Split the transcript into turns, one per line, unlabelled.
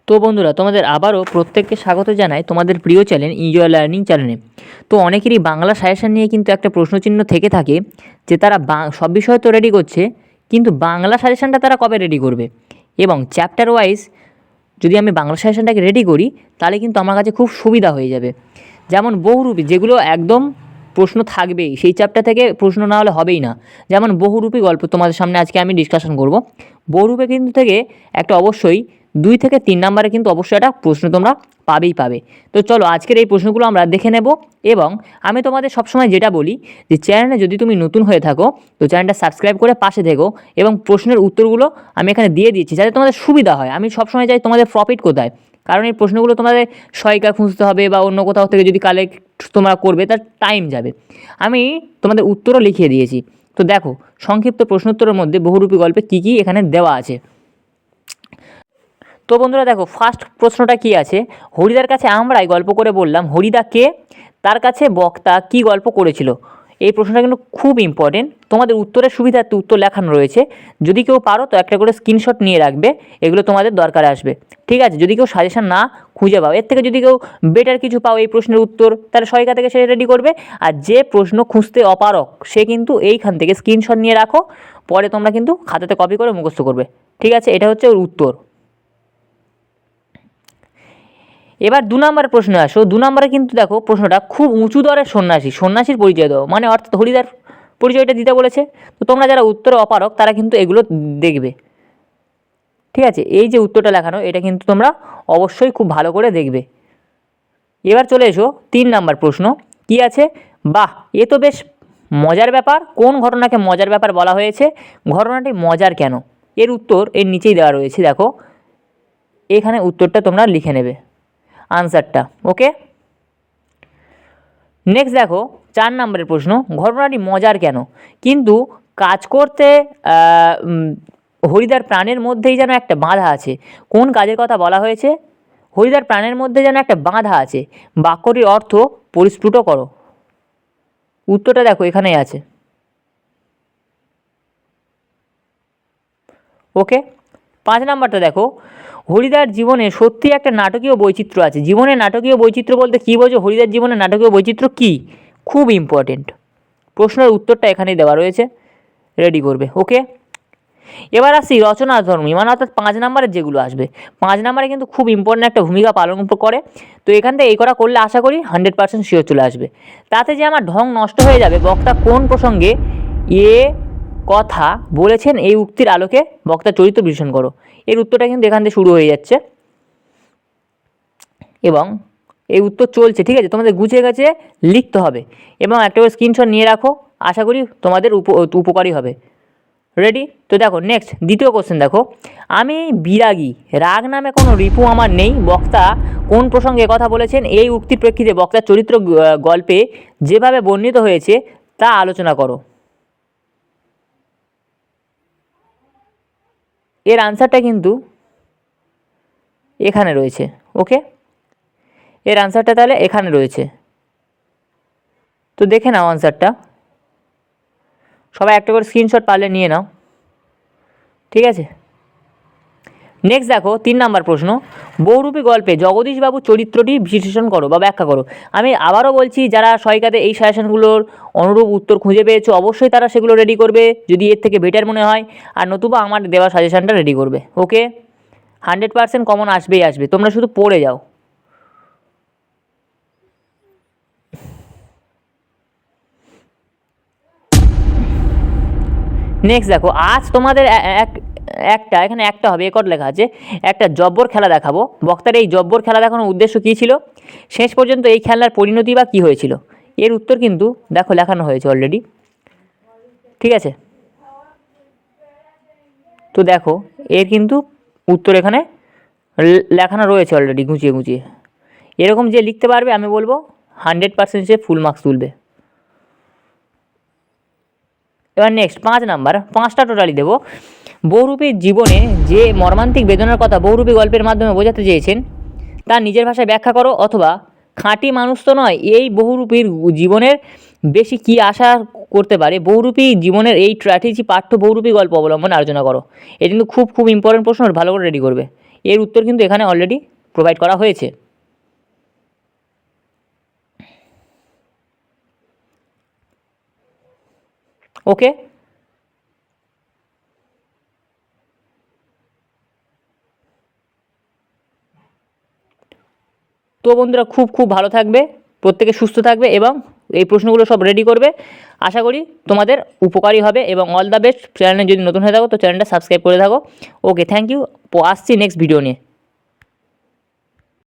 তো বন্ধুরা, তোমাদের আবারও প্রত্যেককে স্বাগত জানাই তোমাদের প্রিয় চ্যানেল এনজয় লার্নিং চ্যানেলে। তো অনেকেরই বাংলা সাজেশন নিয়ে কিন্তু একটা প্রশ্নচিহ্ন থেকে থাকে যে তারা সব বিষয় তো রেডি করছে, কিন্তু বাংলা সাজেশনটা তারা কবে রেডি করবে। এবং চ্যাপ্টার ওয়াইজ যদি আমি বাংলা সাজেশনটাকে রেডি করি তাহলে কিন্তু আমার কাছে খুব সুবিধা হয়ে যাবে। যেমন বহুরূপী, যেগুলো একদম প্রশ্ন থাকবেই, সেই চ্যাপ্টার থেকে প্রশ্ন না হলে হবেই না। যেমন বহুরূপী গল্প তোমাদের সামনে আজকে আমি ডিসকাশন করব। বহুরূপে কিন্তু থেকে একটা অবশ্যই 2 থেকে 3 নাম্বারে কিন্তু অবশ্যই একটা প্রশ্ন তোমরা পাবে। তো চলো আজকের এই প্রশ্নগুলো আমরা দেখে নেব। এবং আমি তোমাদের সবসময় যেটা বলি যে চ্যানেলে যদি তুমি নতুন হয়ে থাকো তো চ্যানেলটা সাবস্ক্রাইব করে পাশে থেকো, এবং প্রশ্নের উত্তরগুলো আমি এখানে দিয়ে দিচ্ছি যাতে তোমাদের সুবিধা হয়। আমি সবসময় চাই তোমাদের প্রফিট কোথায়, কারণ এই প্রশ্নগুলো তোমাদের সহায়িকা খুঁজতে হবে বা অন্য কোথাও থেকে যদি কালেক্ট তোমরা করবে তার টাইম যাবে। আমি তোমাদের উত্তরও লিখিয়ে দিয়েছি। তো দেখো, সংক্ষিপ্ত প্রশ্নোত্তরের মধ্যে বহুরূপী গল্পে কী কী এখানে দেওয়া আছে। তো বন্ধুরা দেখো, ফার্স্ট প্রশ্নটা কি আছে, হরিদার কাছে আমরাই গল্প করে বললাম হরিদা কে, তার কাছে বক্তা কি গল্প করেছিল। এই প্রশ্নটা কিন্তু খুব ইম্পর্টেন্ট, তোমাদের উত্তরের সুবিধার্থে উত্তর লেখানো রয়েছে। যদি কেউ পারো তো একটা করে স্ক্রিনশট নিয়ে রাখবে, এগুলো তোমাদের দরকারে আসবে। ঠিক আছে, যদি কেউ সাজেশন না খুঁজে পাও, এর থেকে যদি কেউ বেটার কিছু পাও এই প্রশ্নের উত্তর, তাহলে সহায়িকা থেকে সে রেডি করবে। আর যে প্রশ্ন খুঁজতে অপারক সে কিন্তু এইখান থেকে স্ক্রিনশট নিয়ে রাখো, পরে তোমরা কিন্তু খাতাতে কপি করে মুখস্থ করবে। ঠিক আছে, এটা হচ্ছে ওর উত্তর। এবার 2 নম্বরের প্রশ্নে আসো। 2 নম্বরে কিন্তু দেখো প্রশ্নটা খুব উঁচু দরের সন্ন্যাসীর পরিচয় দাও, মানে অর্থাৎ হরিদার পরিচয়টা দিতে বলেছে। তো তোমরা যারা উত্তরে অপারক তারা কিন্তু এগুলো দেখবে। ঠিক আছে, এই যে উত্তরটা লেখানো এটা কিন্তু তোমরা অবশ্যই খুব ভালো করে দেখবে। এবার চলে এসো 3 নম্বর প্রশ্ন, কি আছে, বাহ এ তো বেশ মজার ব্যাপার, কোন ঘটনাকে মজার ব্যাপার বলা হয়েছে, ঘটনাটি মজার কেন। এর উত্তর এর নিচেই দেওয়া রয়েছে, দেখো এখানে উত্তরটা তোমরা লিখে নেবে আনসারটা। ওকে, নেক্সট দেখো 4 নম্বরের প্রশ্ন, ঘটনাটি মজার কেন, কিন্তু কাজ করতে হরিদার প্রাণের মধ্যেই যেন একটা বাধা আছে। কোন কাজের কথা বলা হয়েছে, হরিদার প্রাণের মধ্যে যেন একটা বাধা আছে, বাক্যটির অর্থ পরিস্ফুট করো। উত্তরটা দেখো এখানেই আছে। ওকে, 5 নাম্বারটা দেখো, হরিদার জীবনে সত্যি একটা নাটকীয় বৈচিত্র্য আছে। জীবনে নাটকীয় বৈচিত্র্য বলতে কী বোঝো, হরিদার জীবনে নাটকীয় বৈচিত্র্য কী, খুব ইম্পর্টেন্ট। প্রশ্নের উত্তরটা এখানেই দেওয়া রয়েছে, রেডি করবে। ওকে, এবার আসি রচনাধর্মী, মানে অর্থাৎ 5 নাম্বারের যেগুলো আসবে। 5 নাম্বারে কিন্তু খুব ইম্পর্টেন্ট একটা ভূমিকা পালন করে। তো এখান থেকে এই করা করলে আশা করি 100% শিওর চলে আসবে। তাতে যে আমার ঢং নষ্ট হয়ে যাবে, বক্তা কোন প্রসঙ্গে এ কথা বলেছেন এই উক্তির আলোকে বক্তার চরিত্র বিশ্লেষণ করো। এর উত্তরটা কিন্তু এখান থেকে শুরু হয়ে যাচ্ছে এবং এই উত্তর চলছে। ঠিক আছে, তোমাদের গুছিয়ে গেছে লিখতে হবে এবং একটা করে স্ক্রিনশট নিয়ে রাখো, আশা করি তোমাদের উপকারী হবে। রেডি? তো দেখো নেক্সট দ্বিতীয় কোশ্চেন দেখো, আমি বিরাগী, রাগ নামে কোনো রিপু আমার নেই, বক্তা কোন প্রসঙ্গে কথা বলেছেন এই উক্তির প্রেক্ষিতে বক্তার চরিত্র গল্পে যেভাবে বর্ণিত হয়েছে তা আলোচনা করো। এর আনসারটা কিন্তু এখানে রয়েছে। ওকে, এর আনসারটা তাহলে এখানে রয়েছে, তো দেখে নাও আনসারটা। সবাই একটা করে স্ক্রিনশট পারলে নিয়ে নাও। ঠিক আছে, নেক্সট দেখো 3 নাম্বার প্রশ্ন, বহুরূপী গল্পে জগদীশবাবু চরিত্রটি বিশ্লেষণ করো বা ব্যাখ্যা করো। আমি আবারও বলছি, যারা সহায়িকাতে এই সাজেশনগুলোর অনুরূপ উত্তর খুঁজে পেয়েছো অবশ্যই তারা সেগুলো রেডি করবে যদি এর থেকে বেটার মনে হয়, আর নতুবা আমার দেওয়া সাজেশনটা রেডি করবে। ওকে, 100% কমন আসবেই আসবে, তোমরা শুধু পড়ে যাও। নেক্সট দেখো, আজ তোমাদের এখানে একটা হবে একট লেখা আছে, একটা জব্বর খেলা দেখাবো। বক্তার এই জব্বর খেলা দেখানোর উদ্দেশ্য কী ছিল, শেষ পর্যন্ত এই খেলার পরিণতি বা কী হয়েছিল। এর উত্তর কিন্তু দেখো লেখানো হয়েছে অলরেডি। ঠিক আছে, তো দেখো এর কিন্তু উত্তর এখানে লেখানো রয়েছে অলরেডি গুছিয়ে। এরকম যে লিখতে পারবে আমি বলবো 100% সে ফুল মার্কস তুলবে। এবার নেক্সট 5 নাম্বার, 5টা টোটালি দেবো। বহুরূপীর জীবনে যে মর্মান্তিক বেদনার কথা বহুরূপী গল্পের মাধ্যমে বোঝাতে চেয়েছেন তা নিজের ভাষায় ব্যাখ্যা করো, অথবা খাঁটি মানুষ তো নয় এই বহুরূপীর জীবনের বেশি কী আশা করতে পারে, বহুরূপী জীবনের এই স্ট্র্যাটেজি পাঠ্য বহুরূপী গল্প অবলম্বনে আলোচনা করো। এটা কিন্তু খুব ইম্পর্টেন্ট প্রশ্ন, ভালো করে রেডি করবে। এর উত্তর কিন্তু এখানে অলরেডি প্রোভাইড করা হয়েছে। ওকে, তো বন্ধুরা খুব খুব ভালো থাকবে, প্রত্যেকে সুস্থ থাকবে এবং এই প্রশ্নগুলো সব রেডি করবে। আশা করি তোমাদের উপকারী হবে এবং অল দ্য বেস্ট। চ্যানেলে যদি নতুন হয়ে থাকো তো চ্যানেলটা সাবস্ক্রাইব করে থাকো। ওকে, থ্যাংক ইউ। আসছি নেক্সট ভিডিও নিয়ে।